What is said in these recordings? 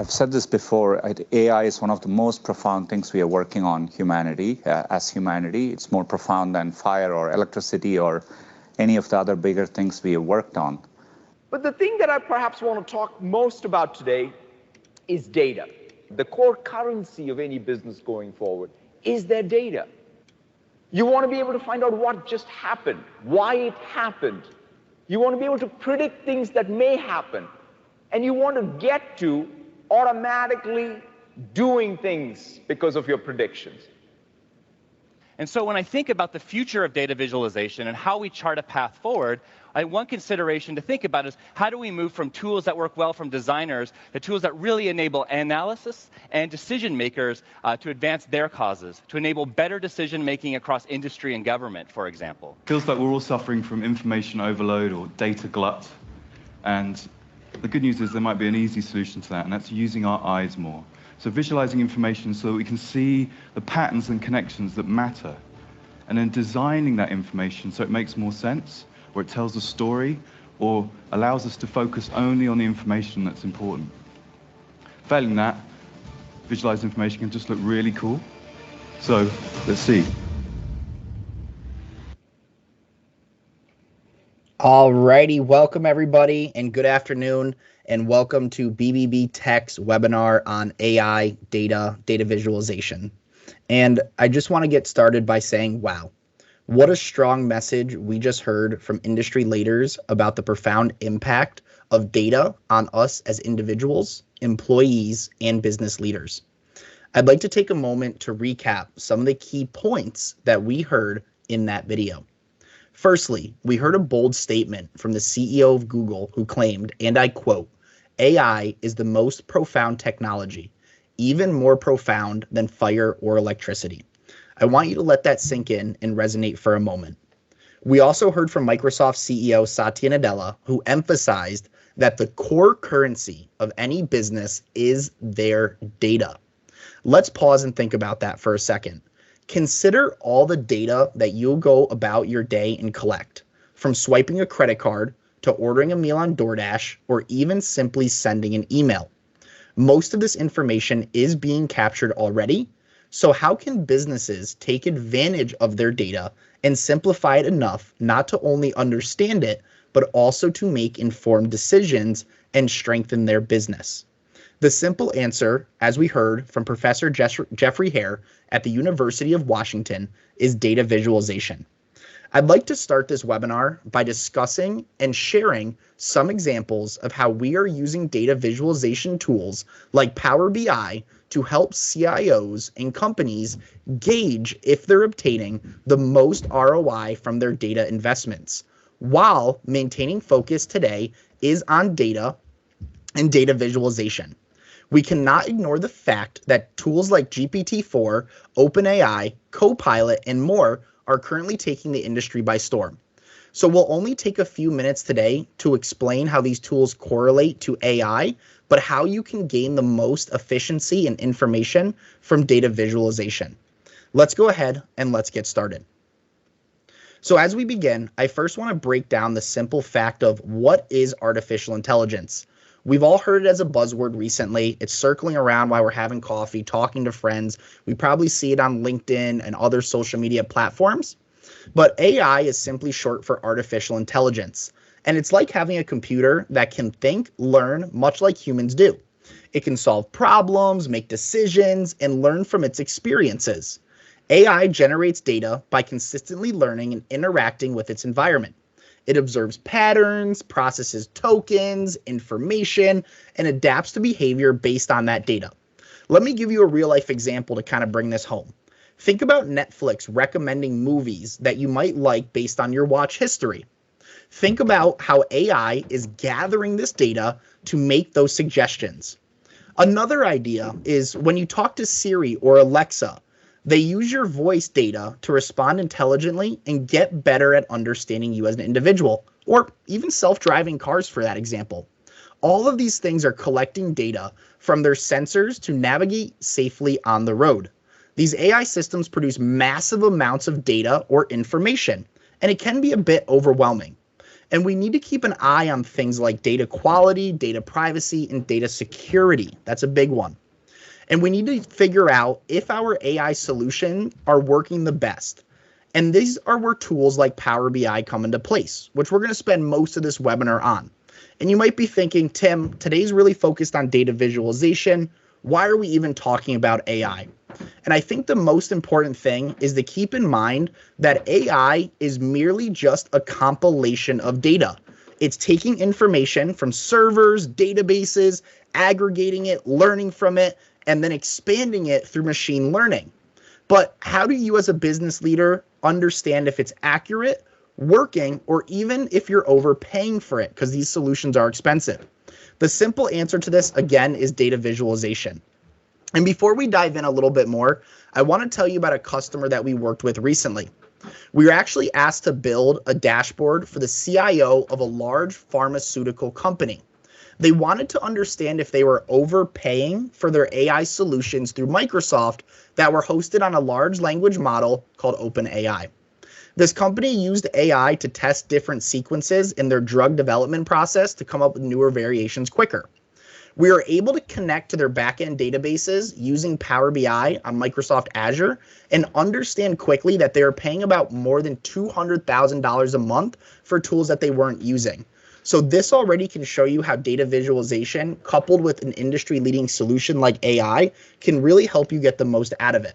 I've said this before, AI is one of the most profound things we are working on as humanity. It's more profound than fire or electricity or any of the other bigger things we have worked on. But the thing that I perhaps want to talk most about today is data. The core currency of any business going forward is their data. You want to be able to find out what just happened, why it happened. You want to be able to predict things that may happen. And you want to get to automatically doing things because of your predictions. And so when I think about the future of data visualization and how we chart a path forward, one consideration to think about is how do we move from tools that work well from designers to tools that really enable analysis and decision makers to advance their causes, to enable better decision making across industry and government, for example. Feels like we're all suffering from information overload or data glut. And the good news is there might be an easy solution to that, and that's using our eyes more. So visualizing information so that we can see the patterns and connections that matter, and then designing that information so it makes more sense, or it tells a story, or allows us to focus only on the information that's important. Failing that, visualized information can just look really cool. So let's see. Alrighty, welcome everybody, and good afternoon, and welcome to BBB Tech's webinar on AI data visualization. And I just want to get started by saying, wow, what a strong message we just heard from industry leaders about the profound impact of data on us as individuals, employees, and business leaders. I'd like to take a moment to recap some of the key points that we heard in that video. Firstly, we heard a bold statement from the CEO of Google who claimed, and I quote, "AI is the most profound technology, even more profound than fire or electricity." I want you to let that sink in and resonate for a moment. We also heard from Microsoft CEO Satya Nadella, who emphasized that the core currency of any business is their data. Let's pause and think about that for a second. Consider all the data that you'll go about your day and collect, from swiping a credit card to ordering a meal on DoorDash or even simply sending an email. Most of this information is being captured already, so how can businesses take advantage of their data and simplify it enough not to only understand it, but also to make informed decisions and strengthen their business? The simple answer, as we heard from Professor Jeffrey Hare at the University of Washington, is data visualization. I'd like to start this webinar by discussing and sharing some examples of how we are using data visualization tools like Power BI to help CIOs and companies gauge if they're obtaining the most ROI from their data investments, while maintaining focus today is on data and data visualization. We cannot ignore the fact that tools like GPT-4, OpenAI, Copilot, and more are currently taking the industry by storm. So we'll only take a few minutes today to explain how these tools correlate to AI, but how you can gain the most efficiency and information from data visualization. Let's go ahead and let's get started. So as we begin, I first want to break down the simple fact of what is artificial intelligence. We've all heard it as a buzzword recently. It's circling around while we're having coffee, talking to friends. We probably see it on LinkedIn and other social media platforms. But AI is simply short for artificial intelligence. And it's like having a computer that can think, learn, much like humans do. It can solve problems, make decisions, and learn from its experiences. AI generates data by consistently learning and interacting with its environment. It observes patterns, processes tokens, information, and adapts to behavior based on that data. Let me give you a real-life example to kind of bring this home. Think about Netflix recommending movies that you might like based on your watch history. Think about how AI is gathering this data to make those suggestions. Another idea is when you talk to Siri or Alexa, they use your voice data to respond intelligently and get better at understanding you as an individual, or even self-driving cars for that example. All of these things are collecting data from their sensors to navigate safely on the road. These AI systems produce massive amounts of data or information, and it can be a bit overwhelming. And we need to keep an eye on things like data quality, data privacy, and data security. That's a big one. And we need to figure out if our AI solutions are working the best. And these are where tools like Power BI come into place, which we're going to spend most of this webinar on. And you might be thinking, Tim, today's really focused on data visualization. Why are we even talking about AI? And I think the most important thing is to keep in mind that AI is merely just a compilation of data. It's taking information from servers, databases, aggregating it, learning from it, and then expanding it through machine learning. But how do you as a business leader understand if it's accurate, working, or even if you're overpaying for it? Because these solutions are expensive. The simple answer to this, again, is data visualization. And before we dive in a little bit more, I want to tell you about a customer that we worked with recently. We were actually asked to build a dashboard for the CIO of a large pharmaceutical company. They wanted to understand if they were overpaying for their AI solutions through Microsoft that were hosted on a large language model called OpenAI. This company used AI to test different sequences in their drug development process to come up with newer variations quicker. We were able to connect to their backend databases using Power BI on Microsoft Azure and understand quickly that they were paying about more than $200,000 a month for tools that they weren't using. So this already can show you how data visualization coupled with an industry-leading solution like AI can really help you get the most out of it.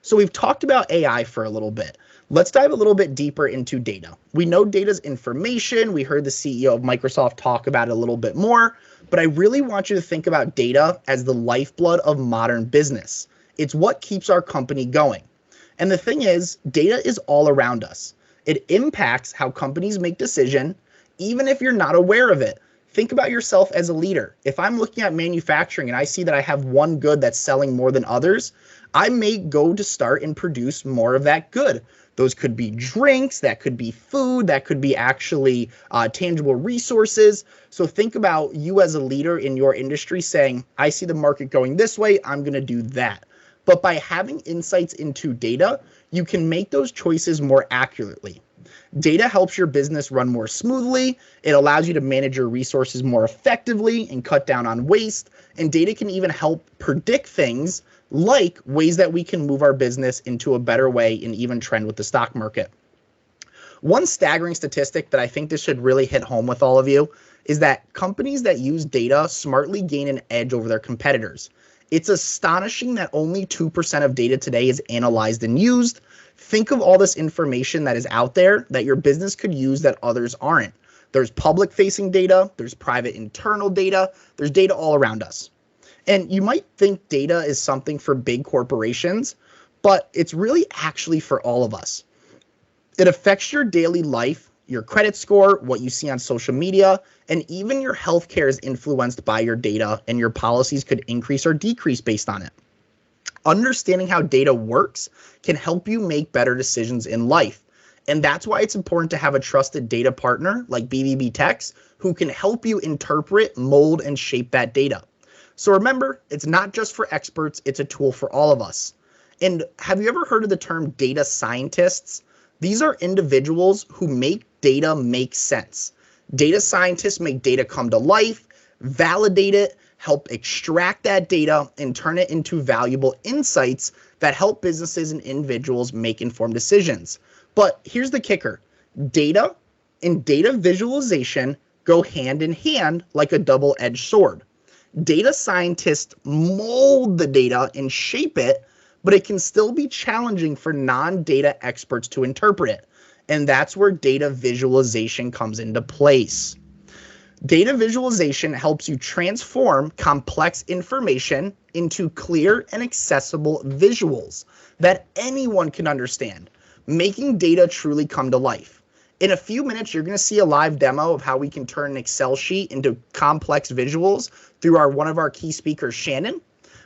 So we've talked about AI for a little bit. Let's dive a little bit deeper into data. We know data's information. We heard the CEO of Microsoft talk about it a little bit more, but I really want you to think about data as the lifeblood of modern business. It's what keeps our company going. And the thing is, data is all around us. It impacts how companies make decisions, even if you're not aware of it. Think about yourself as a leader. If I'm looking at manufacturing and I see that I have one good that's selling more than others, I may go to start and produce more of that good. Those could be drinks, that could be food, that could be actually tangible resources. So think about you as a leader in your industry saying, I see the market going this way, I'm going to do that. But by having insights into data, you can make those choices more accurately. Data helps your business run more smoothly. It allows you to manage your resources more effectively and cut down on waste. And data can even help predict things like ways that we can move our business into a better way and even trend with the stock market. One staggering statistic that I think this should really hit home with all of you is that companies that use data smartly gain an edge over their competitors. It's astonishing that only 2% of data today is analyzed and used. Think of all this information that is out there that your business could use that others aren't. There's public-facing data, there's private internal data, there's data all around us. And you might think data is something for big corporations, but it's really actually for all of us. It affects your daily life, your credit score, what you see on social media, and even your healthcare is influenced by your data, and your policies could increase or decrease based on it. Understanding how data works can help you make better decisions in life. And that's why it's important to have a trusted data partner like BBB Techs who can help you interpret, mold, and shape that data. So remember, it's not just for experts, it's a tool for all of us. And have you ever heard of the term data scientists? These are individuals who make data make sense. Data scientists make data come to life, validate it, help extract that data, and turn it into valuable insights that help businesses and individuals make informed decisions. But here's the kicker. Data and data visualization go hand in hand like a double-edged sword. Data scientists mold the data and shape it, but it can still be challenging for non-data experts to interpret it. And that's where data visualization comes into place. Data visualization helps you transform complex information into clear and accessible visuals that anyone can understand, making data truly come to life. In a few minutes, you're going to see a live demo of how we can turn an Excel sheet into complex visuals through one of our key speakers, Shannon.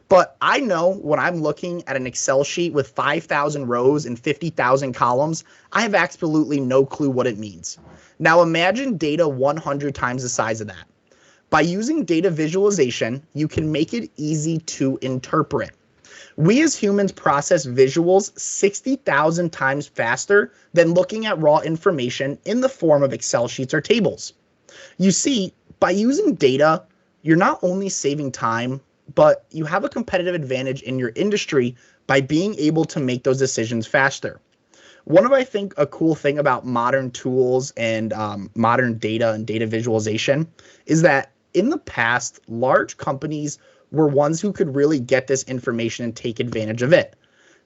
But I know when I'm looking at an Excel sheet with 5,000 rows and 50,000 columns, I have absolutely no clue what it means. Now imagine data 100 times the size of that. By using data visualization, you can make it easy to interpret. We as humans process visuals 60,000 times faster than looking at raw information in the form of Excel sheets or tables. You see, by using data, you're not only saving time, but you have a competitive advantage in your industry by being able to make those decisions faster. One of, I think, a cool thing about modern tools and modern data and data visualization is that in the past, large companies were ones who could really get this information and take advantage of it.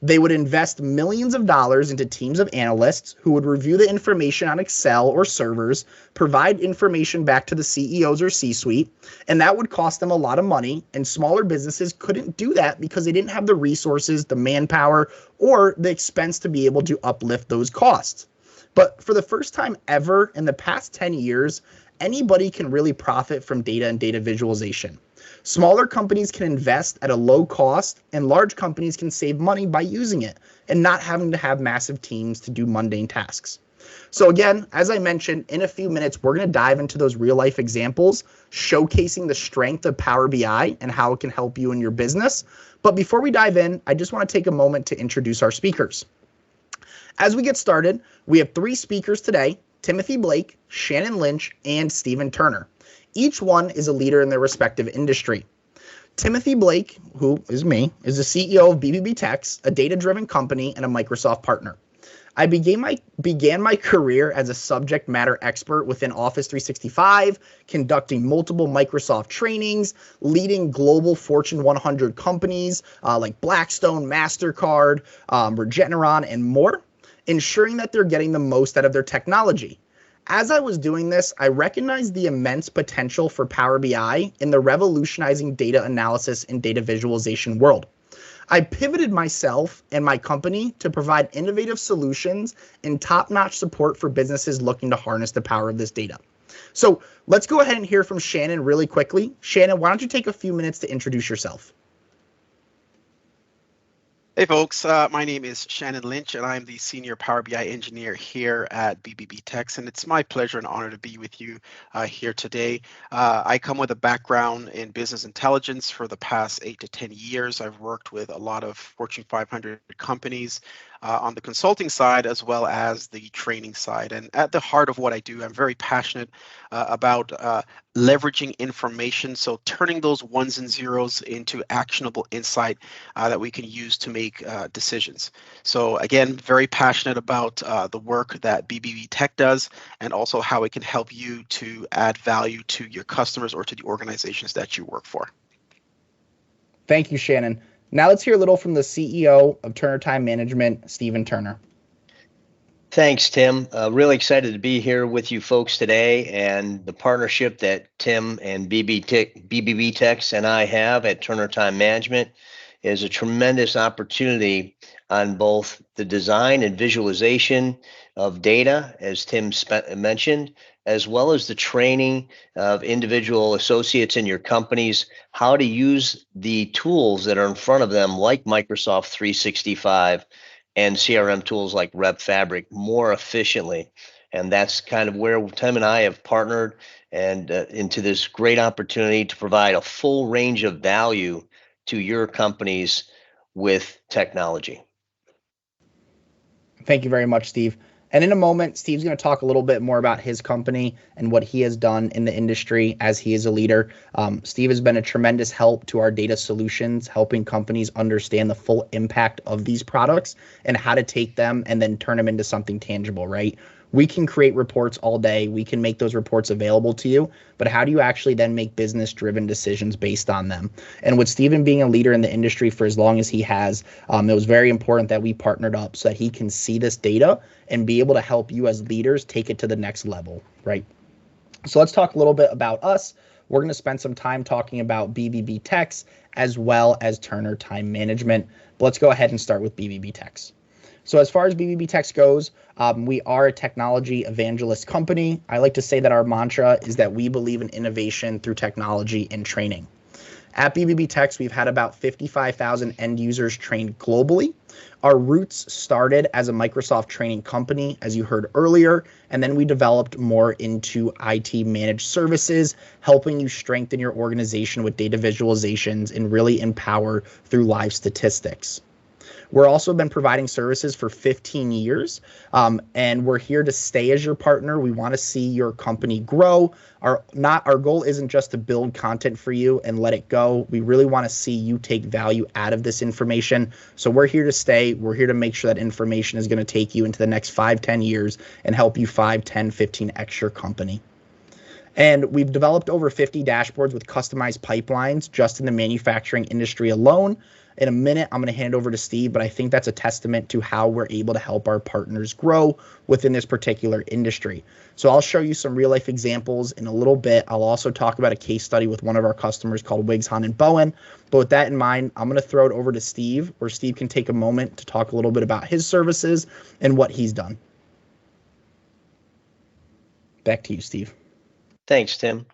They would invest millions of dollars into teams of analysts who would review the information on Excel or servers, provide information back to the CEOs or C-suite, and that would cost them a lot of money. And smaller businesses couldn't do that because they didn't have the resources, the manpower, or the expense to be able to uplift those costs. But for the first time ever in the past 10 years, anybody can really profit from data and data visualization. Smaller companies can invest at a low cost, and large companies can save money by using it and not having to have massive teams to do mundane tasks. So again, as I mentioned, in a few minutes, we're going to dive into those real life examples, showcasing the strength of Power BI and how it can help you in your business. But before we dive in, I just want to take a moment to introduce our speakers. As we get started, we have 3 speakers today: Timothy Blake, Shannon Lynch, and Stephen Turner. Each one is a leader in their respective industry. Timothy Blake, who is me, is the CEO of BBB Techs, a data-driven company and a Microsoft partner. I began my career as a subject matter expert within Office 365, conducting multiple Microsoft trainings, leading global Fortune 100 companies like Blackstone, MasterCard, Regeneron, and more, ensuring that they're getting the most out of their technology. As I was doing this, I recognized the immense potential for Power BI in the revolutionizing data analysis and data visualization world. I pivoted myself and my company to provide innovative solutions and top-notch support for businesses looking to harness the power of this data. So let's go ahead and hear from Shannon really quickly. Shannon, why don't you take a few minutes to introduce yourself? Hey folks, my name is Shannon Lynch and I'm the Senior Power BI Engineer here at BBB Techs, and it's my pleasure and honor to be with you here today. I come with a background in business intelligence. For the past 8 to 10 years. I've worked with a lot of Fortune 500 companies on the consulting side as well as the training side. And at the heart of what I do, I'm very passionate about leveraging information, so turning those ones and zeros into actionable insight that we can use to make decisions. So again, very passionate about the work that BBB Tech does and also how it can help you to add value to your customers or to the organizations that you work for. Thank you, Shannon. Now let's hear a little from the CEO of Turner Time Management, Stephen Turner. Thanks, Tim. Really excited to be here with you folks today, and the partnership that Tim and BBB Techs and I have at Turner Time Management is a tremendous opportunity on both the design and visualization of data, as Tim mentioned, as well as the training of individual associates in your companies, how to use the tools that are in front of them, like Microsoft 365 and CRM tools like RepFabric, more efficiently. And that's kind of where Tim and I have partnered and into this great opportunity to provide a full range of value to your companies with technology. Thank you very much, Steve. And in a moment, Steve's going to talk a little bit more about his company and what he has done in the industry as he is a leader. Steve has been a tremendous help to our data solutions, helping companies understand the full impact of these products and how to take them and then turn them into something tangible, right? We can create reports all day. We can make those reports available to you, but how do you actually then make business-driven decisions based on them? And with Stephen being a leader in the industry for as long as he has, it was very important that we partnered up so that he can see this data and be able to help you as leaders take it to the next level, right? So let's talk a little bit about us. We're going to spend some time talking about BBB Techs as well as Turner Time Management. But let's go ahead and start with BBB Techs. So as far as BBB Techs goes, we are a technology evangelist company. I like to say that our mantra is that we believe in innovation through technology and training. At BBB Techs, we've had about 55,000 end users trained globally. Our roots started as a Microsoft training company, as you heard earlier, and then we developed more into IT managed services, helping you strengthen your organization with data visualizations and really empower through live statistics. We're also been providing services for 15 years, and we're here to stay as your partner. We want to see your company grow. Our goal isn't just to build content for you and let it go. We really want to see you take value out of this information. So we're here to stay. We're here to make sure that information is going to take you into the next 5-10 years and help you 5, 10, 15x your company. And we've developed over 50 dashboards with customized pipelines just in the manufacturing industry alone. In a minute, I'm going to hand it over to Steve, but I think that's a testament to how we're able to help our partners grow within this particular industry. So I'll show you some real life examples in a little bit. I'll also talk about a case study with one of our customers called Wiggs, Hahn & Bowen. But with that in mind, I'm going to throw it over to Steve, where Steve can take a moment to talk a little bit about his services and what he's done. Back to you, Steve. Thanks, Tim.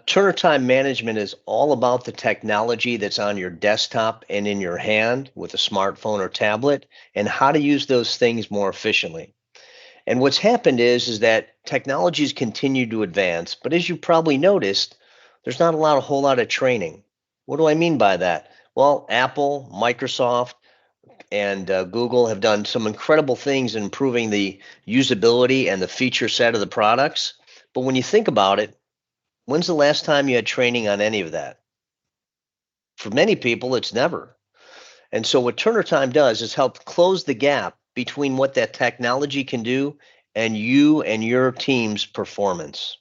Turner Time Management is all about the technology that's on your desktop and in your hand with a smartphone or tablet, and how to use those things more efficiently. And what's happened is that technologies continue to advance, but as you probably noticed, there's not a whole lot of training. What do I mean by that? Well, Apple, Microsoft, and Google have done some incredible things in improving the usability and the feature set of the products. But when you think about it, when's the last time you had training on any of that? For many people, it's never. And so what Turner Time does is help close the gap between what that technology can do and you and your team's performance.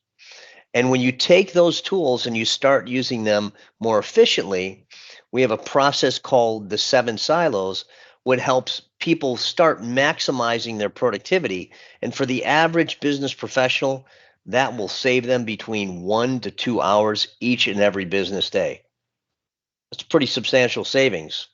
And when you take those tools and you start using them more efficiently, we have a process called the 7 silos, what helps people start maximizing their productivity. And for the average business professional, that will save them between 1 to 2 hours each and every business day. That's pretty substantial savings.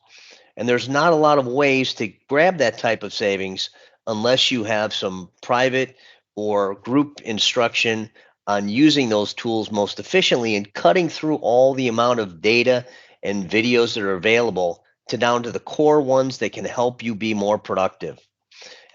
And there's not a lot of ways to grab that type of savings unless you have some private or group instruction on using those tools most efficiently and cutting through all the amount of data and videos that are available to down to the core ones that can help you be more productive.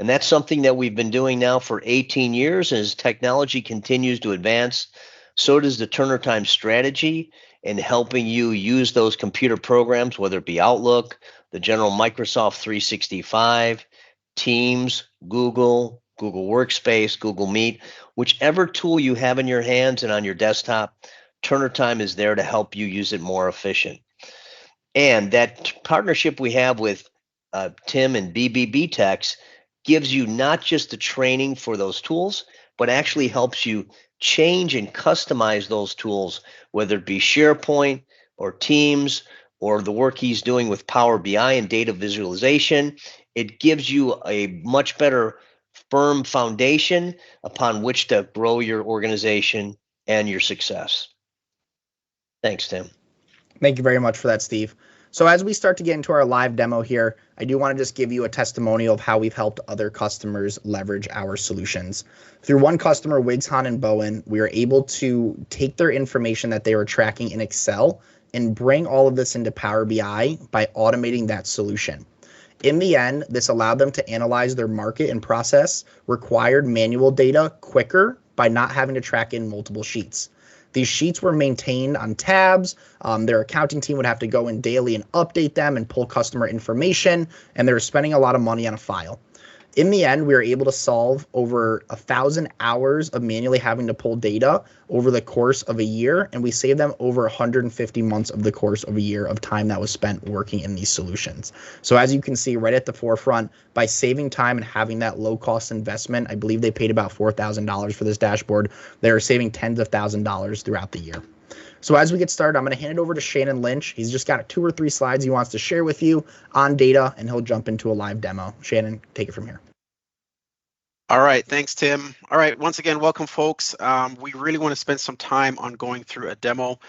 And that's something that we've been doing now for 18 years. As technology continues to advance, so does the Turner Time strategy in helping you use those computer programs, whether it be Outlook, the general Microsoft 365, Teams, Google Workspace, Google Meet, whichever tool you have in your hands and on your desktop, Turner Time is there to help you use it more efficient. And that partnership we have with Tim and BBB Techs gives you not just the training for those tools, but actually helps you change and customize those tools, whether it be SharePoint or Teams or the work he's doing with Power BI and data visualization. It gives you a much better firm foundation upon which to grow your organization and your success. Thanks, Tim. Thank you very much for that, Steve. So as we start to get into our live demo here, I do want to just give you a testimonial of how we've helped other customers leverage our solutions. Through one customer, Wiggs, Hahn & Bowen, we were able to take their information that they were tracking in Excel and bring all of this into Power BI by automating that solution. In the end, this allowed them to analyze their market and process required manual data quicker by not having to track in multiple sheets. These sheets were maintained on tabs. Their accounting team would have to go in daily and update them and pull customer information, and they were spending a lot of money on a file. In the end, we were able to solve over 1,000 hours of manually having to pull data over the course of a year, and we saved them over 150 months of the course of a year of time that was spent working in these solutions. So as you can see right at the forefront, by saving time and having that low-cost investment, I believe they paid about $4,000 for this dashboard. They're saving tens of thousands of dollars throughout the year. So as we get started, I'm going to hand it over to Shannon Lynch. He's just got 2 or 3 slides he wants to share with you on data, and he'll jump into a live demo. Shannon, take it from here. All right, thanks, Tim. All right, once again, welcome, folks. We really want to spend some time on going through a demo.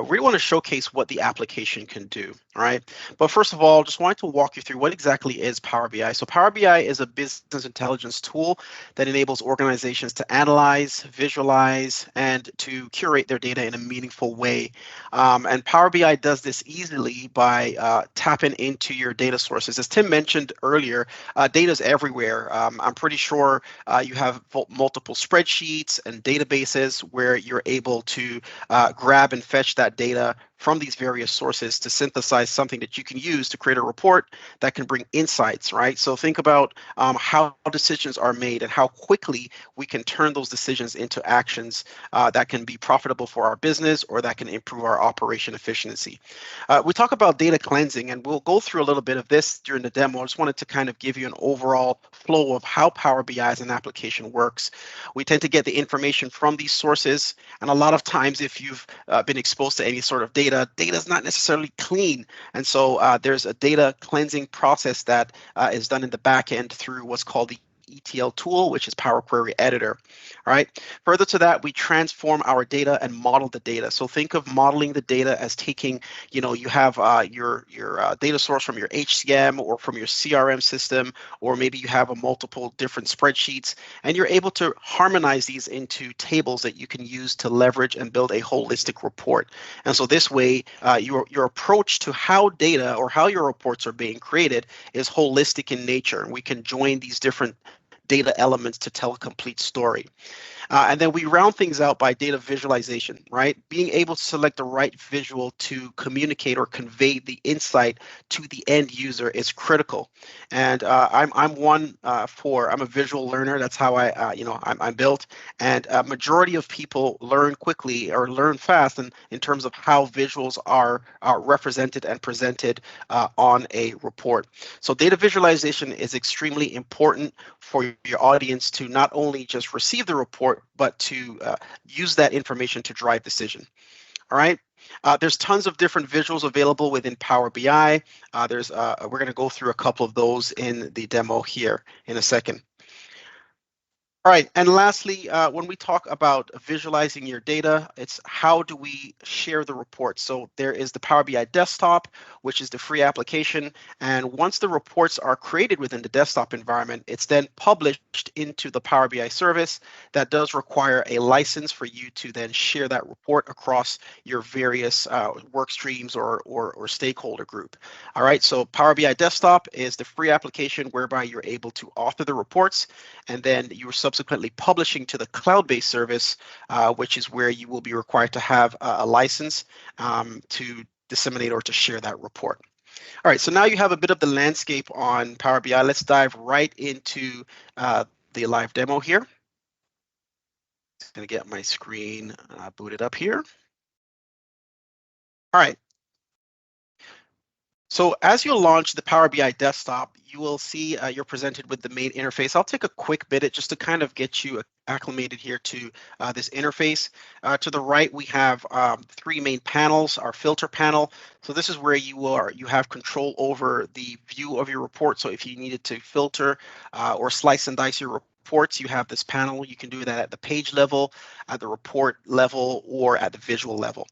We want to showcase what the application can do, all right? But first of all, just wanted to walk you through what exactly is Power BI. So Power BI is a business intelligence tool that enables organizations to analyze, visualize, and to curate their data in a meaningful way. And Power BI does this easily by tapping into your data sources. As Tim mentioned earlier, data is everywhere. I'm pretty sure you have multiple spreadsheets and databases where you're able to grab and fetch that data from these various sources to synthesize something that you can use to create a report that can bring insights, right? So think about how decisions are made and how quickly we can turn those decisions into actions that can be profitable for our business or that can improve our operation efficiency. We talk about data cleansing, and we'll go through a little bit of this during the demo. I just wanted to kind of give you an overall flow of how Power BI as an application works. We tend to get the information from these sources, and a lot of times if you've been exposed to any sort of data is not necessarily clean. And so there's a data cleansing process that is done in the back end through what's called the ETL tool, which is Power Query Editor. All right. Further to that, we transform our data and model the data. So think of modeling the data as taking, you have your data source from your HCM or from your CRM system, or maybe you have a multiple different spreadsheets, and you're able to harmonize these into tables that you can use to leverage and build a holistic report. And so this way, your approach to how data or how your reports are being created is holistic in nature. And we can join these different data elements to tell a complete story. And then we round things out by data visualization, right? Being able to select the right visual to communicate or convey the insight to the end user is critical. And I'm a visual learner. That's how I'm built. And a majority of people learn quickly or learn fast in terms of how visuals are represented and presented on a report. So data visualization is extremely important for your audience to not only just receive the report, but to use that information to drive decision. All right. There's tons of different visuals available within Power BI. We're going to go through a couple of those in the demo here in a second. All right, and lastly, when we talk about visualizing your data, it's how do we share the reports? So there is the Power BI desktop, which is the free application. And once the reports are created within the desktop environment, it's then published into the Power BI service. That does require a license for you to then share that report across your various work streams or stakeholder group. All right, so Power BI desktop is the free application whereby you're able to author the reports, and then you are subsequently publishing to the cloud-based service, which is where you will be required to have a license to disseminate or to share that report. All right, so now you have a bit of the landscape on Power BI. Let's dive right into the live demo here. Just going to get my screen booted up here. All right. So as you launch the Power BI desktop, you will see you're presented with the main interface. I'll take a quick minute just to kind of get you acclimated here to this interface. To the right, we have three main panels. Our filter panel. So this is where you have control over the view of your report. So if you needed to filter or slice and dice your reports, you have this panel. You can do that at the page level, at the report level, or at the visual level.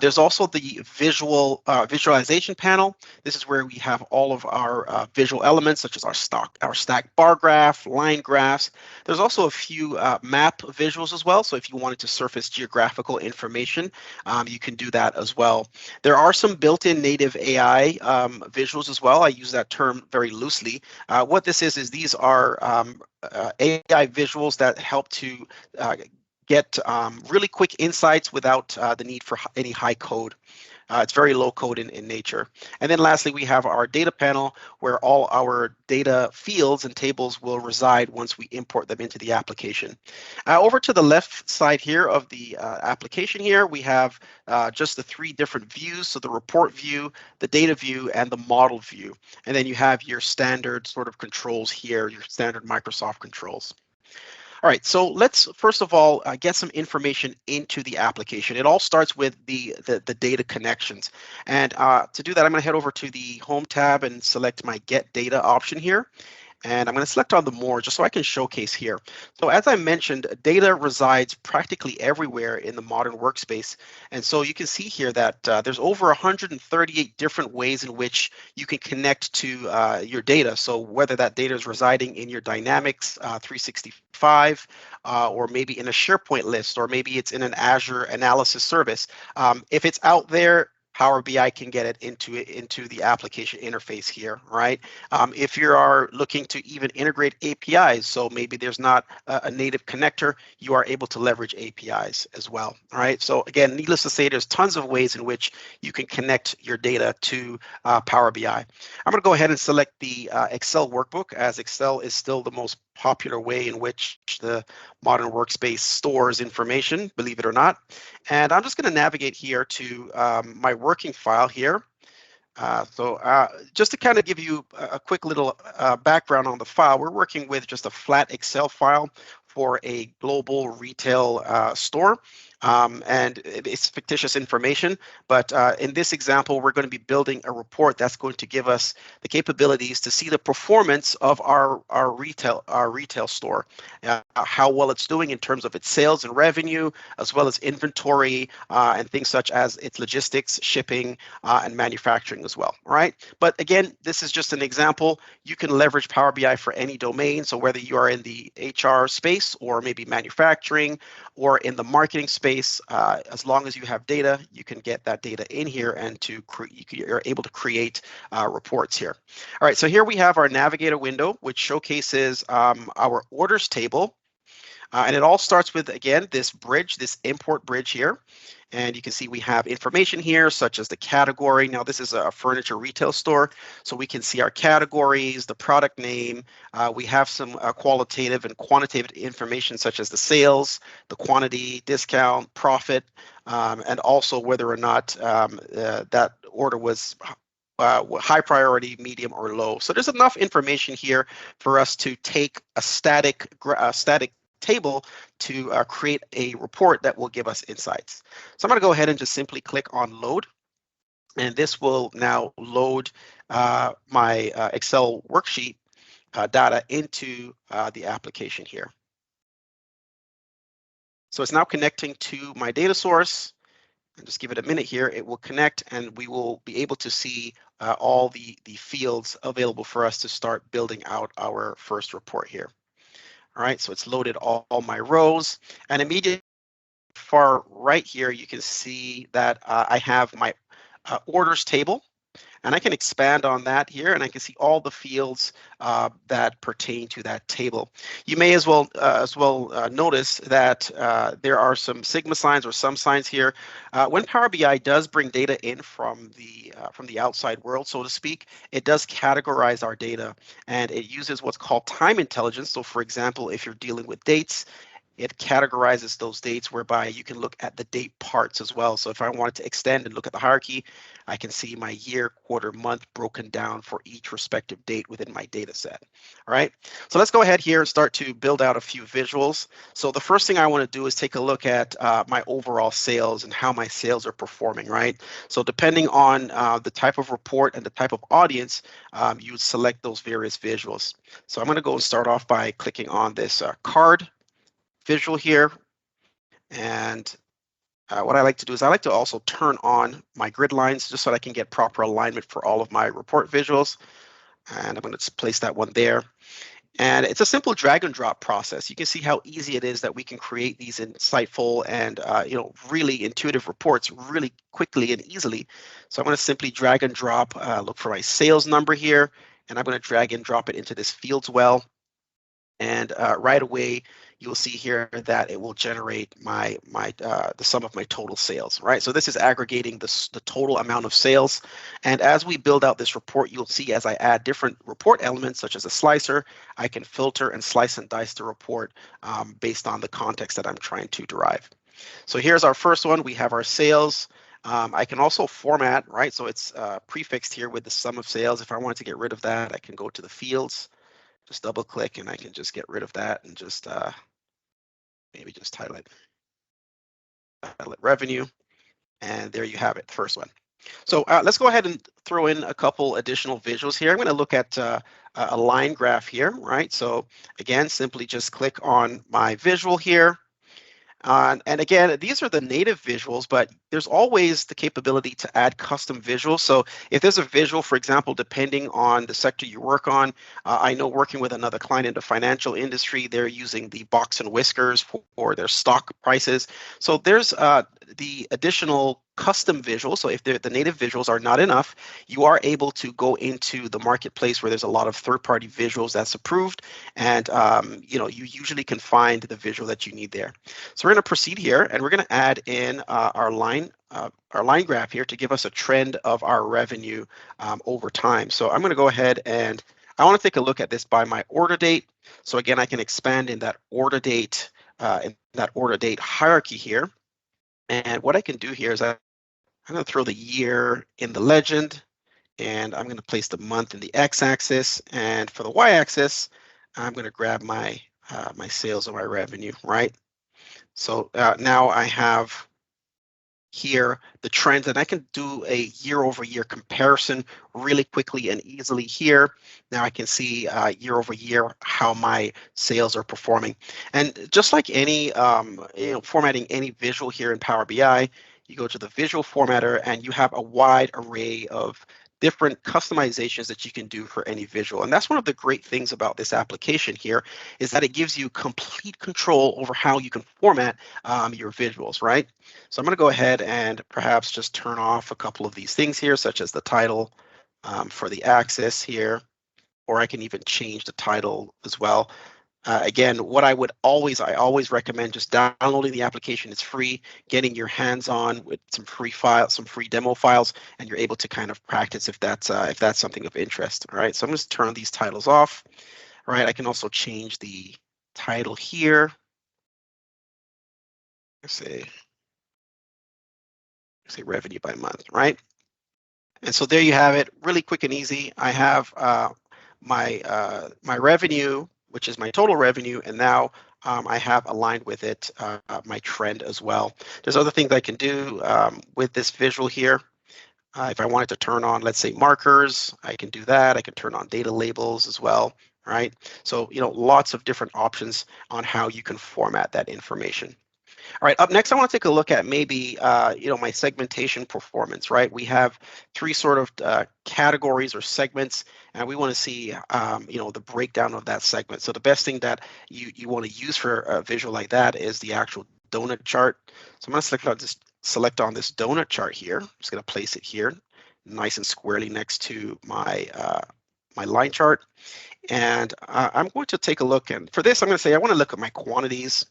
There's also the visualization panel. This is where we have all of our visual elements, such as our stacked bar graph, line graphs. There's also a few map visuals as well. So if you wanted to surface geographical information, you can do that as well. There are some built-in native AI visuals as well. I use that term very loosely. What this is these are AI visuals that help to get really quick insights without the need for any high code. It's very low code in nature. And then lastly, we have our data panel where all our data fields and tables will reside once we import them into the application. Over to the left side here of the application here, we have just the three different views. So the report view, the data view, and the model view. And then you have your standard sort of controls here, your standard Microsoft controls. All right, so let's first of all get some information into the application. It all starts with the data connections. And to do that, I'm going to head over to the Home tab and select my Get Data option here. And I'm going to select on the more just so I can showcase here. So as I mentioned, data resides practically everywhere in the modern workspace. And so you can see here that there's over 138 different ways in which you can connect to your data. So whether that data is residing in your Dynamics 365, or maybe in a SharePoint list, or maybe it's in an Azure analysis service. If it's out there, Power BI can get it into the application interface here, right? If you are looking to even integrate APIs, so maybe there's not a native connector, you are able to leverage APIs as well, all right? So again, needless to say, there's tons of ways in which you can connect your data to Power BI. I'm going to go ahead and select the Excel workbook, as Excel is still the most popular way in which the modern workspace stores information, believe it or not. And I'm just going to navigate here to my working file here. Just to kind of give you a quick little background on the file, we're working with just a flat Excel file for a global retail store. And it's fictitious information, but in this example, we're going to be building a report that's going to give us the capabilities to see the performance of our retail store, how well it's doing in terms of its sales and revenue, as well as inventory and things such as its logistics, shipping, and manufacturing as well. All right. But again, this is just an example. You can leverage Power BI for any domain. So whether you are in the HR space or maybe manufacturing or in the marketing space, as long as you have data, you can get that data in here and you're able to create reports here. All right, so here we have our navigator window, which showcases our orders table. And it all starts with, again, this bridge, this import bridge here. And you can see we have information here, such as the category. Now, this is a furniture retail store, so we can see our categories, the product name. We have some qualitative and quantitative information, such as the sales, the quantity, discount, profit, and also whether or not that order was high priority, medium, or low. So there's enough information here for us to take a static table to create a report that will give us insights. So I'm going to go ahead and just simply click on load, and this will now load my Excel worksheet data into the application here. So it's now connecting to my data source. And just give it a minute here, it will connect and we will be able to see all the fields available for us to start building out our first report here. All right, so it's loaded all my rows, and immediately far right here, you can see that I have my orders table, and I can expand on that here, and I can see all the fields that pertain to that table. You may as well notice that there are some sigma signs or some signs here. When Power BI does bring data in from the outside world, so to speak, it does categorize our data, and it uses what's called time intelligence. So, for example, if you're dealing with dates, it categorizes those dates whereby you can look at the date parts as well. So if I wanted to extend and look at the hierarchy, I can see my year, quarter, month broken down for each respective date within my data set. All right, so let's go ahead here and start to build out a few visuals. So the first thing I want to do is take a look at my overall sales and how my sales are performing, right? So depending on the type of report and the type of audience, you would select those various visuals. So I'm going to go and start off by clicking on this card visual here, and what I like to do is I like to also turn on my grid lines just so that I can get proper alignment for all of my report visuals, and I'm going to place that one there. And it's a simple drag and drop process. You can see how easy it is that we can create these insightful and really intuitive reports really quickly and easily. So I'm going to simply drag and drop, look for my sales number here, and I'm going to drag and drop it into this fields well. And right away, you'll see here that it will generate the sum of my total sales, right? So this is aggregating the total amount of sales. And as we build out this report, you'll see as I add different report elements, such as a slicer, I can filter and slice and dice the report based on the context that I'm trying to derive. So here's our first one. We have our sales. I can also format, right? So it's prefixed here with the sum of sales. If I wanted to get rid of that, I can go to the fields. Just double click and I can just get rid of that and just maybe just highlight revenue. And there you have it, the first one. So let's go ahead and throw in a couple additional visuals here. I'm going to look at a line graph here, right? So again, simply just click on my visual here. And again, these are the native visuals, but there's always the capability to add custom visuals. So if there's a visual, for example, depending on the sector you work on, I know working with another client in the financial industry, they're using the box and whiskers for their stock prices. So there's the additional custom visuals. So if the native visuals are not enough, you are able to go into the marketplace where there's a lot of third-party visuals that's approved, and you usually can find the visual that you need there. So we're going to proceed here, and we're going to add in our line graph here to give us a trend of our revenue over time. So I'm going to go ahead and I want to take a look at this by my order date. So again, I can expand in that order date hierarchy here. And what I can do here is I'm going to throw the year in the legend, and I'm going to place the month in the x-axis, and for the y-axis, I'm going to grab my my sales or my revenue, right? So now I have here the trends, and I can do a year-over-year comparison really quickly and easily here. Now I can see year-over-year how my sales are performing. And just like any, formatting any visual here in Power BI, you go to the visual formatter and you have a wide array of different customizations that you can do for any visual. And that's one of the great things about this application here, is that it gives you complete control over how you can format your visuals, right? So I'm going to go ahead and perhaps just turn off a couple of these things here, such as the title for the axis here, or I can even change the title as well. Again, what I always recommend just downloading the application. It's free, getting your hands on with some free files, some free demo files, and you're able to kind of practice if that's something of interest. All right, so I'm just turn these titles off. All right, I can also change the title here. Let's say revenue by month, right? And so there you have it, really quick and easy. I have my revenue, which is my total revenue, and now I have aligned with it my trend as well. There's other things I can do with this visual here. If I wanted to turn on, let's say, markers, I can do that. I can turn on data labels as well, right? So, lots of different options on how you can format that information. All right, up next, I want to take a look at maybe, my segmentation performance, right? We have three sort of categories or segments, and we want to see, the breakdown of that segment. So the best thing that you want to use for a visual like that is the actual donut chart. So I'm going to select on this donut chart here. I'm just going to place it here, nice and squarely next to my my line chart. And I'm going to take a look, and for this, I'm going to say I want to look at my quantities.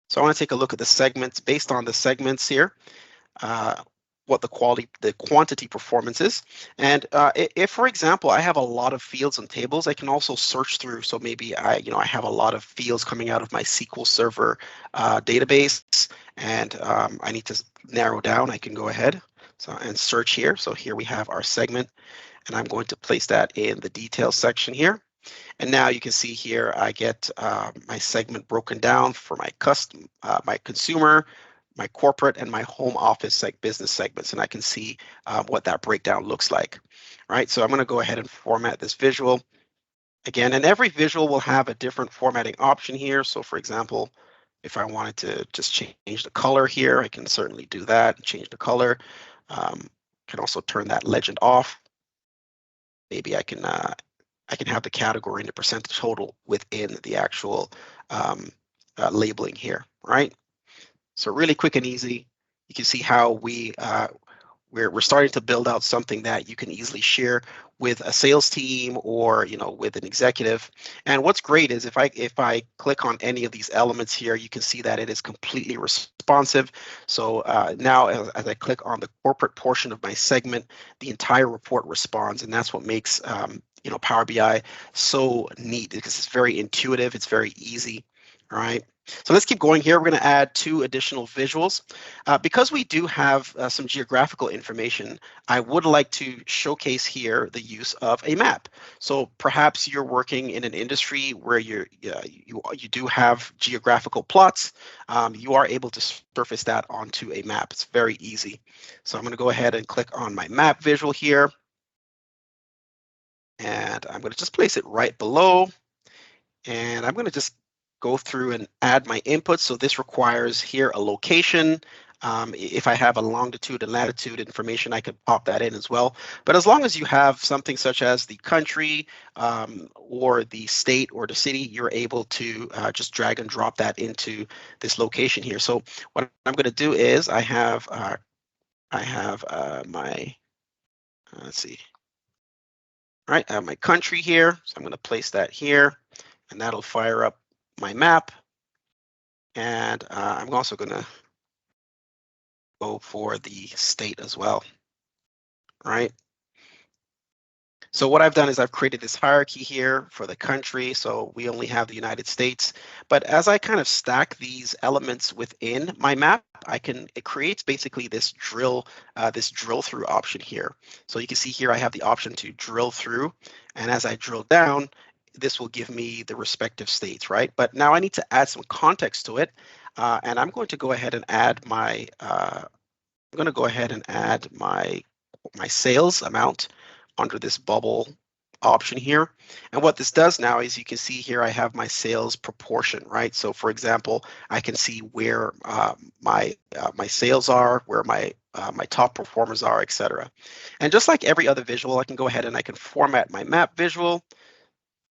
So I want to take a look at the segments based on the segments here, what the quantity performance is. And if, for example, I have a lot of fields and tables, I can also search through. So maybe I have a lot of fields coming out of my SQL Server database, and I need to narrow down. I can go ahead and search here. So here we have our segment, and I'm going to place that in the details section here. And now you can see here, I get my segment broken down for my my consumer, my corporate, and my home office business segments. And I can see what that breakdown looks like. All right, so I'm going to go ahead and format this visual again. And every visual will have a different formatting option here. So for example, if I wanted to just change the color here, I can certainly do that, change the color. Can also turn that legend off. Maybe I can have the category and the percentage total within the actual labeling here, right? So really quick and easy. You can see how we're starting to build out something that you can easily share with a sales team or with an executive. And what's great is if I click on any of these elements here, you can see that it is completely responsive. So now as I click on the corporate portion of my segment, the entire report responds, and that's what makes Power BI so neat, because it's very intuitive, it's very easy. All right. So let's keep going here. We're going to add 2 additional visuals. Because we do have some geographical information, I would like to showcase here the use of a map. So perhaps you're working in an industry where you do have geographical plots. You are able to surface that onto a map. It's very easy. So I'm going to go ahead and click on my map visual here. And I'm going to just place it right below. And I'm going to just go through and add my inputs. So this requires here a location. If I have a longitude and latitude information, I could pop that in as well. But as long as you have something such as the country or the state or the city, you're able to just drag and drop that into this location here. So what I'm going to do is I have my, let's see. All right, I have my country here. So I'm going to place that here, and that'll fire up my map. And I'm also going to go for the state as well, right? So what I've done is I've created this hierarchy here for the country. So we only have the United States. But as I kind of stack these elements within my map, it creates basically this drill through option here. So you can see here I have the option to drill through. And as I drill down, this will give me the respective states, right? But now I need to add some context to it. And I'm going to go ahead and add my my sales amount under this bubble option here. And what this does now is you can see here I have my sales proportion, right? So for example, I can see where my sales are, where my top performers are, etc. And just like every other visual, I can go ahead and I can format my map visual.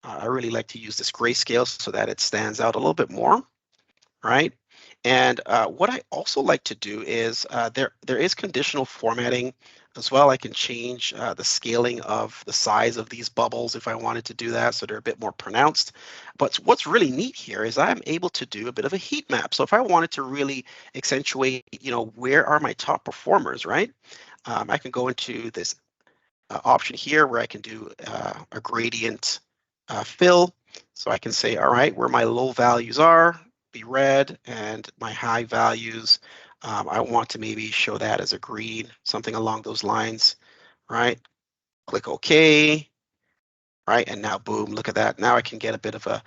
I really like to use this grayscale so that it stands out a little bit more, right? And what I also like to do is there is conditional formatting as well. I can change the scaling of the size of these bubbles if I wanted to do that, so they're a bit more pronounced. But what's really neat here is I'm able to do a bit of a heat map. So if I wanted to really accentuate, where are my top performers, right? I can go into this option here where I can do a gradient fill. So I can say, all right, where my low values are, be red, and my high values, I want to maybe show that as a green, something along those lines, right? Click OK, right? And now, boom, look at that. Now I can get a bit of a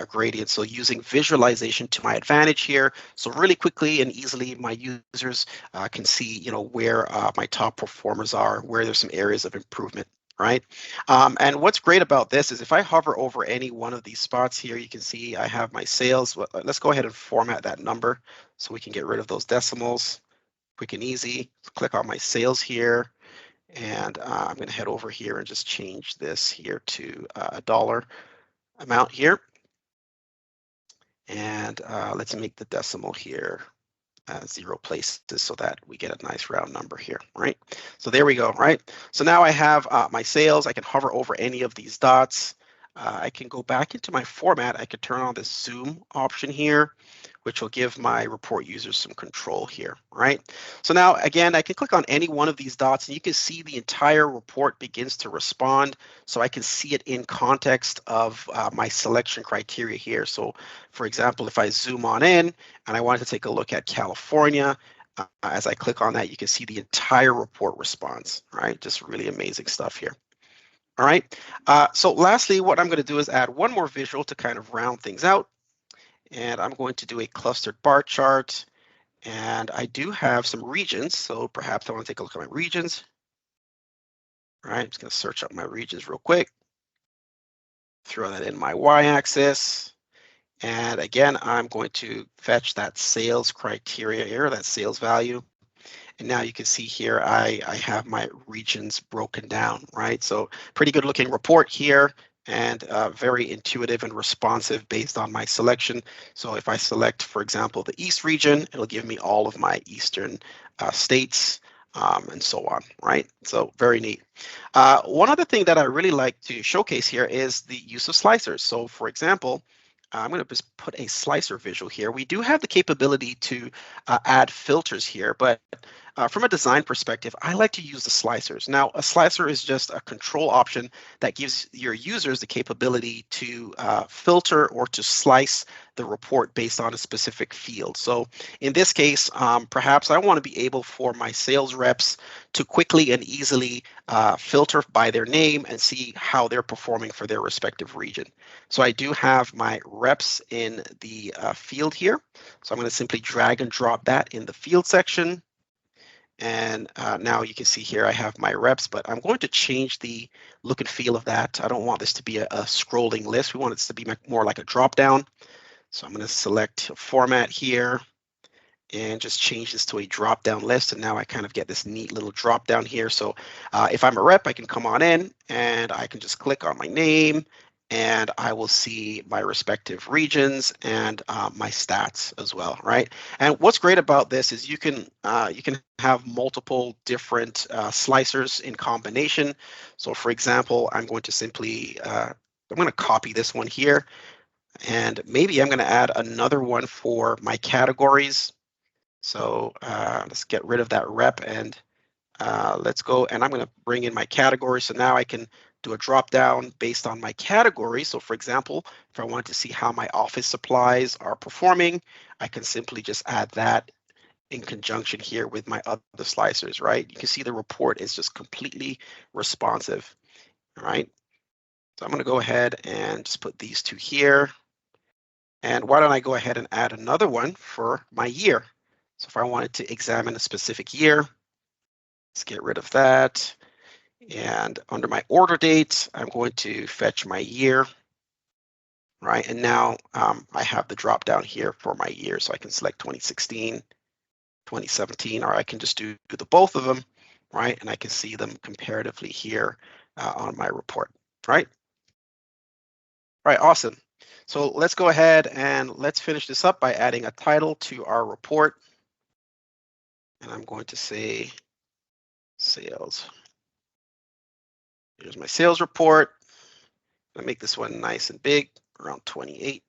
gradient. So using visualization to my advantage here. So really quickly and easily, my users can see, where my top performers are, where there's some areas of improvement. Right. And what's great about this is if I hover over any one of these spots here, you can see I have my sales. Let's go ahead and format that number so we can get rid of those decimals. Quick and easy. Click on my sales here. And I'm going to head over here and just change this here to a dollar amount here. And let's make the decimal here 0 places so that we get a nice round number here, right? So there we go, right? So now I have my sales. I can hover over any of these dots. I can go back into my format. I could turn on this zoom option here, which will give my report users some control here, right? So now, again, I can click on any one of these dots and you can see the entire report begins to respond. So I can see it in context of my selection criteria here. So for example, if I zoom on in and I wanted to take a look at California, as I click on that, you can see the entire report responds, right? Just really amazing stuff here. All right. So lastly, what I'm going to do is add one more visual to kind of round things out. And I'm going to do a clustered bar chart. And I do have some regions. So perhaps I want to take a look at my regions. All right. I'm just going to search up my regions real quick. Throw that in my y-axis. And again, I'm going to fetch that sales criteria here, that sales value. And now you can see here, I have my regions broken down, right? So pretty good looking report here and very intuitive and responsive based on my selection. So if I select, for example, the East region, it'll give me all of my Eastern states and so on, right? So very neat. One other thing that I really like to showcase here is the use of slicers. So for example, I'm going to just put a slicer visual here. We do have the capability to add filters here, but from a design perspective, I like to use the slicers. Now, a slicer is just a control option that gives your users the capability to filter or to slice the report based on a specific field. So in this case, perhaps I want to be able for my sales reps to quickly and easily filter by their name and see how they're performing for their respective region. So I do have my reps in the field here. So I'm going to simply drag and drop that in the field section. And now you can see here I have my reps, but I'm going to change the look and feel of that. I don't want this to be a scrolling list. We want it to be more like a drop down. So I'm going to select format here and just change this to a drop down list. And now I kind of get this neat little drop down here. So if I'm a rep, I can come on in and I can just click on my name and I will see my respective regions and my stats as well, right? And what's great about this is you can have multiple different slicers in combination. So for example, I'm going to simply, I'm going to copy this one here, and maybe I'm going to add another one for my categories. So let's get rid of that rep and let's go, and I'm going to bring in my category. So now I can do a drop down based on my category. So for example, if I want to see how my office supplies are performing, I can simply just add that in conjunction here with my other slicers, right? You can see the report is just completely responsive, all right? So I'm going to go ahead and just put these two here. And why don't I go ahead and add another one for my year? So if I wanted to examine a specific year, let's get rid of that. And under my order date, I'm going to fetch my year, right? And now I have the drop down here for my year. So I can select 2016, 2017, or I can just do the both of them, right? And I can see them comparatively here on my report, right? All right, awesome. So let's go ahead and let's finish this up by adding a title to our report. And I'm going to say sales. Here's my sales report. I'm going to make this one nice and big, around 28.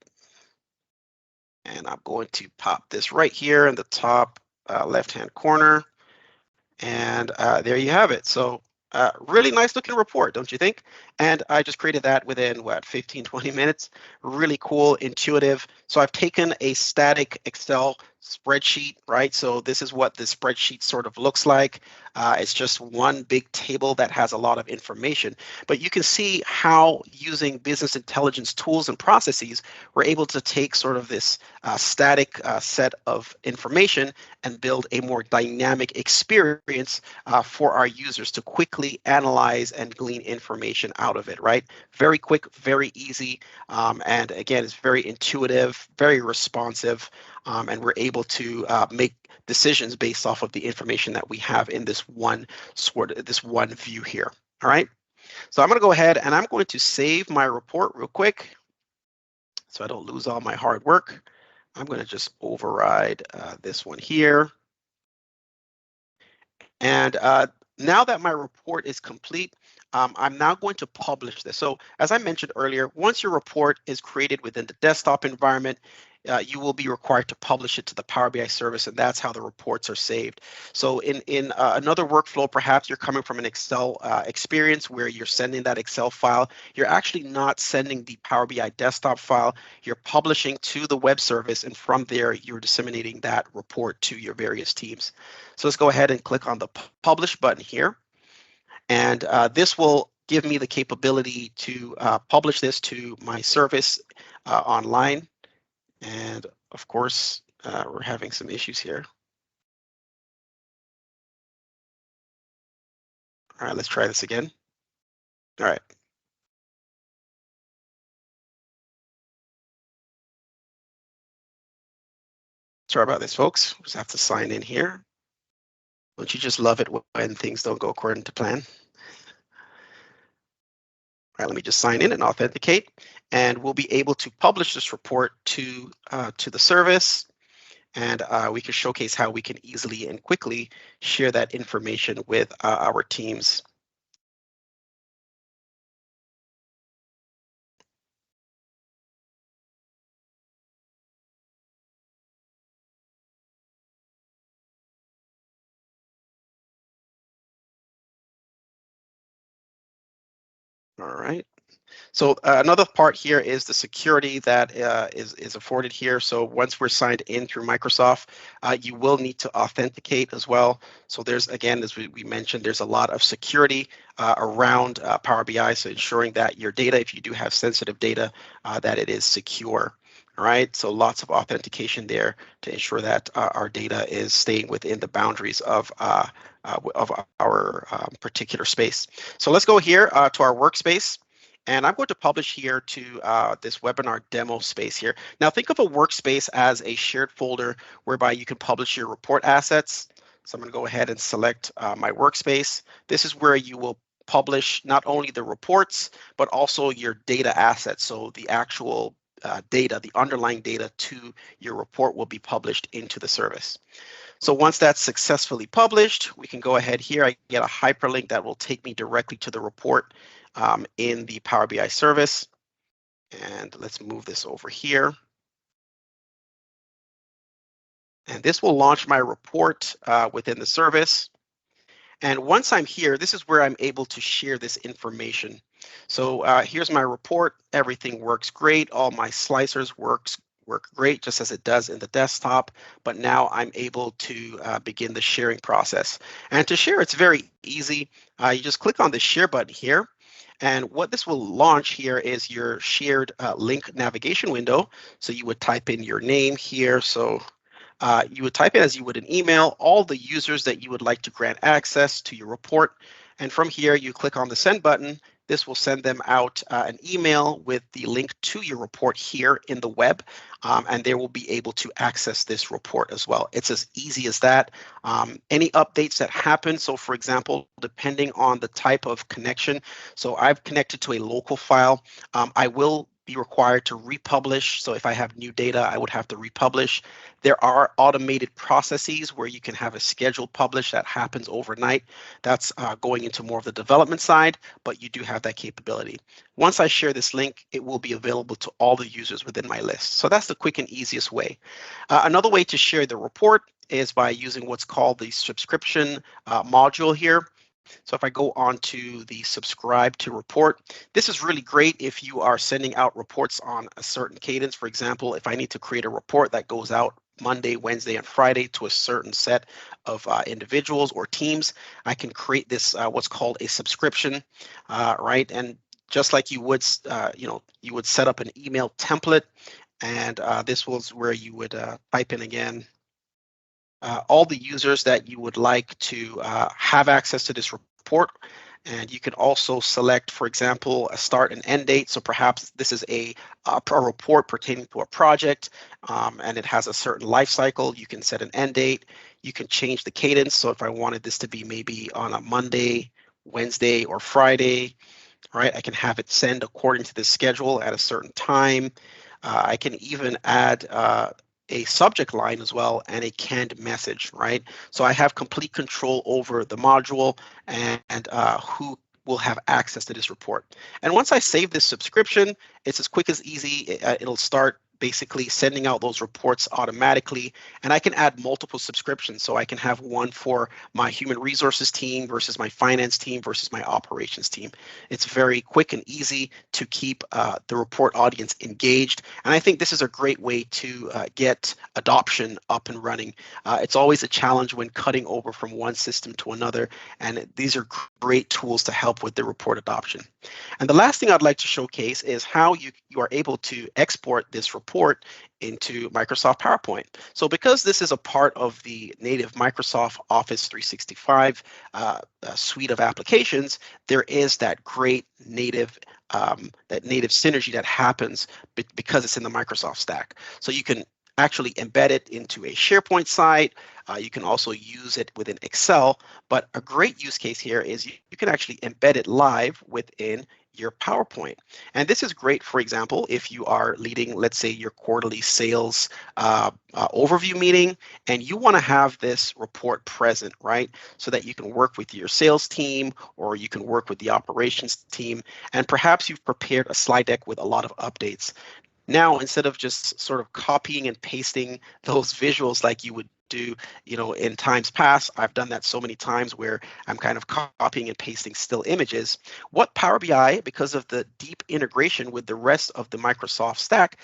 And I'm going to pop this right here in the top left-hand corner. And there you have it. So really nice looking report, don't you think? And I just created that within, what, 15, 20 minutes. Really cool, intuitive. So I've taken a static Excel spreadsheet, right? So this is what the spreadsheet sort of looks like. It's just one big table that has a lot of information. But you can see how using business intelligence tools and processes, we're able to take sort of this static set of information and build a more dynamic experience for our users to quickly analyze and glean information out of it, right? Very quick, very easy, and again, it's very intuitive, very responsive, and we're able to make decisions based off of the information that we have in this one view here. All right. So I'm going to go ahead and I'm going to save my report real quick so I don't lose all my hard work. I'm going to just override this one here. And now that my report is complete, I'm now going to publish this. So as I mentioned earlier, once your report is created within the desktop environment, you will be required to publish it to the Power BI service, and that's how the reports are saved. So in another workflow, perhaps you're coming from an Excel experience where you're sending that Excel file. You're actually not sending the Power BI desktop file. You're publishing to the web service, and from there, you're disseminating that report to your various teams. So let's go ahead and click on the Publish button here. And this will give me the capability to publish this to my service online. And of course, we're having some issues here. All right, let's try this again. All right. Sorry about this, folks. Just have to sign in here. Don't you just love it when things don't go according to plan? All right, let me just sign in and authenticate, and we'll be able to publish this report to the service. And we can showcase how we can easily and quickly share that information with our teams. All right. So another part here is the security that is afforded here. So once we're signed in through Microsoft, you will need to authenticate as well. So there's, again, as we mentioned, there's a lot of security around Power BI. So ensuring that your data, if you do have sensitive data, that it is secure. All right. So lots of authentication there to ensure that our data is staying within the boundaries of our particular space. So let's go here to our workspace. And I'm going to publish here to this webinar demo space here. Now think of a workspace as a shared folder whereby you can publish your report assets. So I'm going to go ahead and select my workspace. This is where you will publish not only the reports, but also your data assets. So the actual data, the underlying data to your report will be published into the service. So once that's successfully published, we can go ahead here. I get a hyperlink that will take me directly to the report in the Power BI service. And let's move this over here. And this will launch my report within the service. And once I'm here, this is where I'm able to share this information. So here's my report. Everything works great. All my slicers work great, just as it does in the desktop. But now I'm able to begin the sharing process. And to share, it's very easy. You just click on the share button here. And what this will launch here is your shared link navigation window. So you would type in your name here. So you would type in, as you would an email, all the users that you would like to grant access to your report. And from here, you click on the send button. This will send them out an email with the link to your report here in the web, and they will be able to access this report as well. It's as easy as that. Any updates that happen, so for example, depending on the type of connection, so I've connected to a local file, I will be required to republish. So if I have new data, I would have to republish. There are automated processes where you can have a scheduled publish that happens overnight. That's going into more of the development side, but you do have that capability. Once I share this link, it will be available to all the users within my list. So that's the quick and easiest way. Another way to share the report is by using what's called the subscription module here. So if I go on to the subscribe to report, this is really great if you are sending out reports on a certain cadence. For example, if I need to create a report that goes out Monday, Wednesday, and Friday to a certain set of individuals or teams, I can create this what's called a subscription, right? And just like you would, you would set up an email template, and this was where you would type in again all the users that you would like to have access to this report. And you can also select, for example, a start and end date. So perhaps this is a report pertaining to a project, and it has a certain life cycle. You can set an end date. You can change the cadence. So if I wanted this to be maybe on a Monday, Wednesday, or Friday, right, I can have it send according to the schedule at a certain time. I can even add a subject line as well and a canned message, right? So I have complete control over the module and who will have access to this report. And once I save this subscription, it's as quick as easy. It'll start basically sending out those reports automatically, and I can add multiple subscriptions. So I can have one for my human resources team versus my finance team versus my operations team. It's very quick and easy to keep the report audience engaged, and I think this is a great way to get adoption up and running. It's always a challenge when cutting over from one system to another, and these are great tools to help with the report adoption. And the last thing I'd like to showcase is how you are able to export this report into Microsoft PowerPoint. So because this is a part of the native Microsoft Office 365 suite of applications, there is that great native synergy that happens because it's in the Microsoft stack. So you can actually embed it into a SharePoint site. You can also use it within Excel, but a great use case here is you can actually embed it live within your PowerPoint. And this is great, for example, if you are leading, let's say, your quarterly sales overview meeting, and you want to have this report present, right? So that you can work with your sales team, or you can work with the operations team, and perhaps you've prepared a slide deck with a lot of updates. Now, instead of just sort of copying and pasting those visuals like you would do, in times past. I've done that so many times where I'm kind of copying and pasting still images. What Power BI, because of the deep integration with the rest of the Microsoft stack,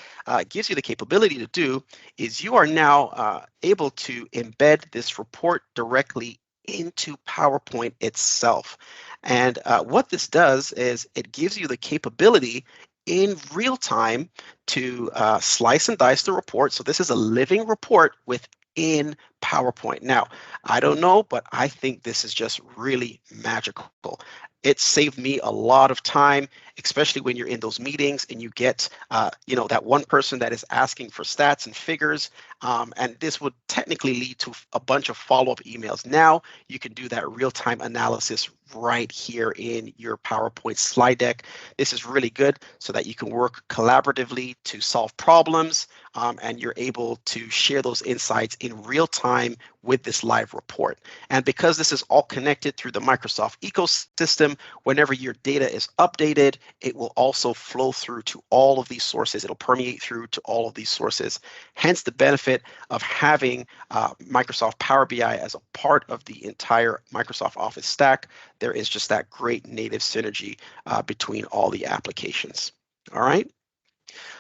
gives you the capability to do is you are now able to embed this report directly into PowerPoint itself. And what this does is it gives you the capability in real time to slice and dice the report. So this is a living report within PowerPoint. Now, I don't know, but I think this is just really magical. It saved me a lot of time, especially when you're in those meetings and you get, that one person that is asking for stats and figures. And this would technically lead to a bunch of follow-up emails. Now you can do that real-time analysis right here in your PowerPoint slide deck. This is really good so that you can work collaboratively to solve problems, and you're able to share those insights in real time with this live report. And because this is all connected through the Microsoft ecosystem, whenever your data is updated, it will also flow through to all of these sources. It'll permeate through to all of these sources. Hence the benefit of having Microsoft Power BI as a part of the entire Microsoft Office stack. There is just that great native synergy between all the applications. All right.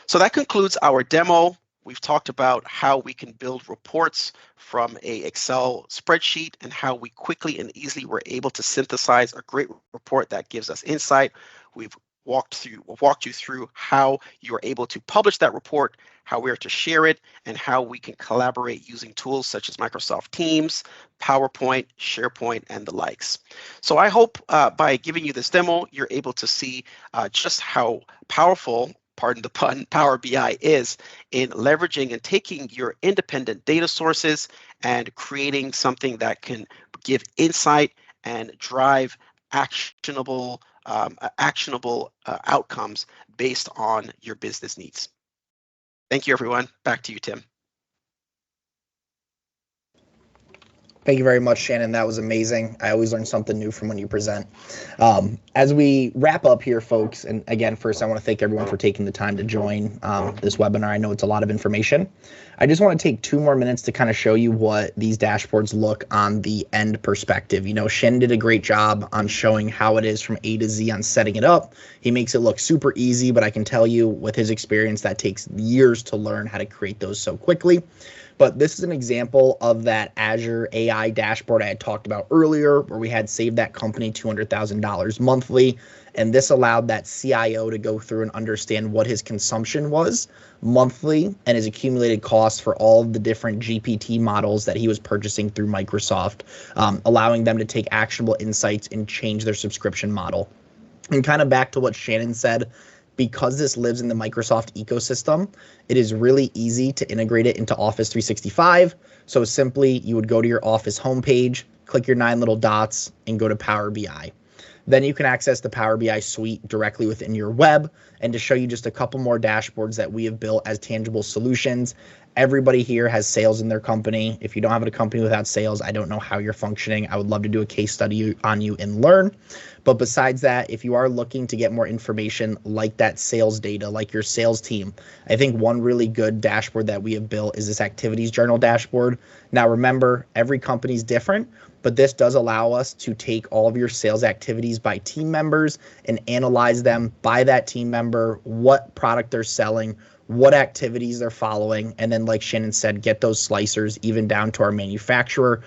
So that concludes our demo. We've talked about how we can build reports from a Excel spreadsheet and how we quickly and easily were able to synthesize a great report that gives us insight. We've walked you through how you are able to publish that report, how we are to share it, and how we can collaborate using tools such as Microsoft Teams, PowerPoint, SharePoint, and the likes. So I hope by giving you this demo, you're able to see just how powerful, pardon the pun, Power BI is in leveraging and taking your independent data sources and creating something that can give insight and drive actionable outcomes based on your business needs. Thank you, everyone. Back to you, Tim. Thank you very much, Shannon. That was amazing. I always learn something new from when you present. As we wrap up here, folks, and again, first, I want to thank everyone for taking the time to join this webinar. I know it's a lot of information. I just want to take 2 more minutes to kind of show you what these dashboards look on the end perspective. Shannon did a great job on showing how it is from A to Z on setting it up. He makes it look super easy, but I can tell you with his experience that takes years to learn how to create those so quickly. But this is an example of that Azure AI dashboard I had talked about earlier, where we had saved that company $200,000 monthly. And this allowed that CIO to go through and understand what his consumption was monthly and his accumulated costs for all of the different GPT models that he was purchasing through Microsoft, allowing them to take actionable insights and change their subscription model. And kind of back to what Shannon said, because this lives in the Microsoft ecosystem, it is really easy to integrate it into Office 365. So simply, you would go to your Office homepage, click your 9 little dots, and go to Power BI. Then you can access the Power BI suite directly within your web. And to show you just a couple more dashboards that we have built as tangible solutions, everybody here has sales in their company. If you don't have a company without sales, I don't know how you're functioning. I would love to do a case study on you and learn. But besides that, if you are looking to get more information like that sales data, like your sales team, I think one really good dashboard that we have built is this activities journal dashboard. Now remember, every company is different, but this does allow us to take all of your sales activities by team members and analyze them by that team member, what product they're selling, what activities they're following, and then like Shannon said, get those slicers even down to our manufacturer.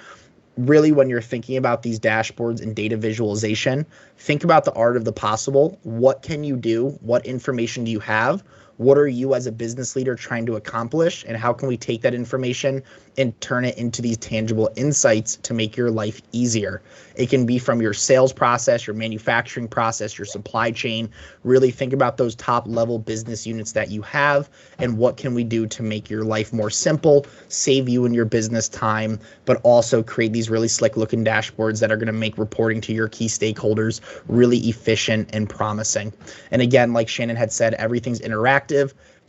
Really, when you're thinking about these dashboards and data visualization, think about the art of the possible. What can you do? What information do you have? What are you as a business leader trying to accomplish? And how can we take that information and turn it into these tangible insights to make your life easier? It can be from your sales process, your manufacturing process, your supply chain. Really think about those top level business units that you have and what can we do to make your life more simple, save you and your business time, but also create these really slick looking dashboards that are going to make reporting to your key stakeholders really efficient and promising. And again, like Shannon had said, everything's interactive.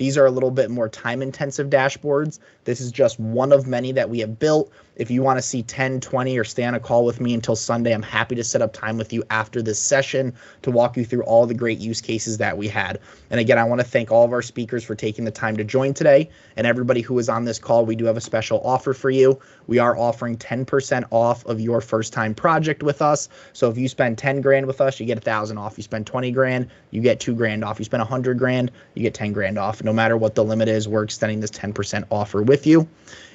These are a little bit more time-intensive dashboards. This is just one of many that we have built. If you want to see 10, 20, or stay on a call with me until Sunday, I'm happy to set up time with you after this session to walk you through all the great use cases that we had. And again, I want to thank all of our speakers for taking the time to join today. And everybody who is on this call, we do have a special offer for you. We are offering 10% off of your first-time project with us. So if you spend 10 grand with us, you get 1,000 off. You spend 20 grand, you get 2 grand off. You spend 100 grand, you get 10 grand off. No matter what the limit is, we're extending this 10% offer with you.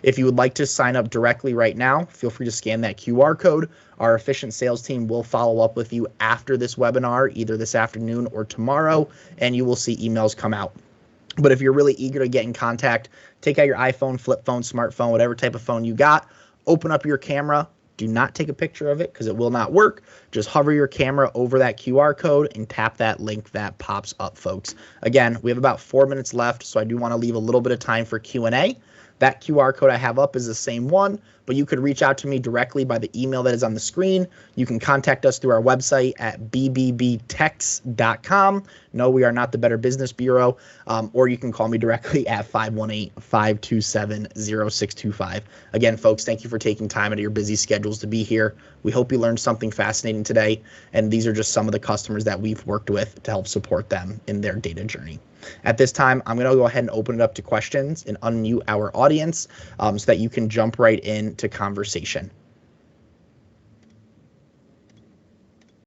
If you would like to sign up directly right now, feel free to scan that QR code. Our efficient sales team will follow up with you after this webinar, either this afternoon or tomorrow, and you will see emails come out. But if you're really eager to get in contact, take out your iPhone, flip phone, smartphone, whatever type of phone you got, open up your camera. Do not take a picture of it because it will not work. Just hover your camera over that QR code and tap that link that pops up, folks. Again, we have about 4 minutes left, so I do want to leave a little bit of time for Q&A. That QR code I have up is the same one, but you could reach out to me directly by the email that is on the screen. You can contact us through our website at bbbtex.com. No, we are not the Better Business Bureau, or you can call me directly at 518-527-0625. Again, folks, thank you for taking time out of your busy schedules to be here. We hope you learned something fascinating today, and these are just some of the customers that we've worked with to help support them in their data journey. At this time, I'm going to go ahead and open it up to questions and unmute our audience so that you can jump right into conversation.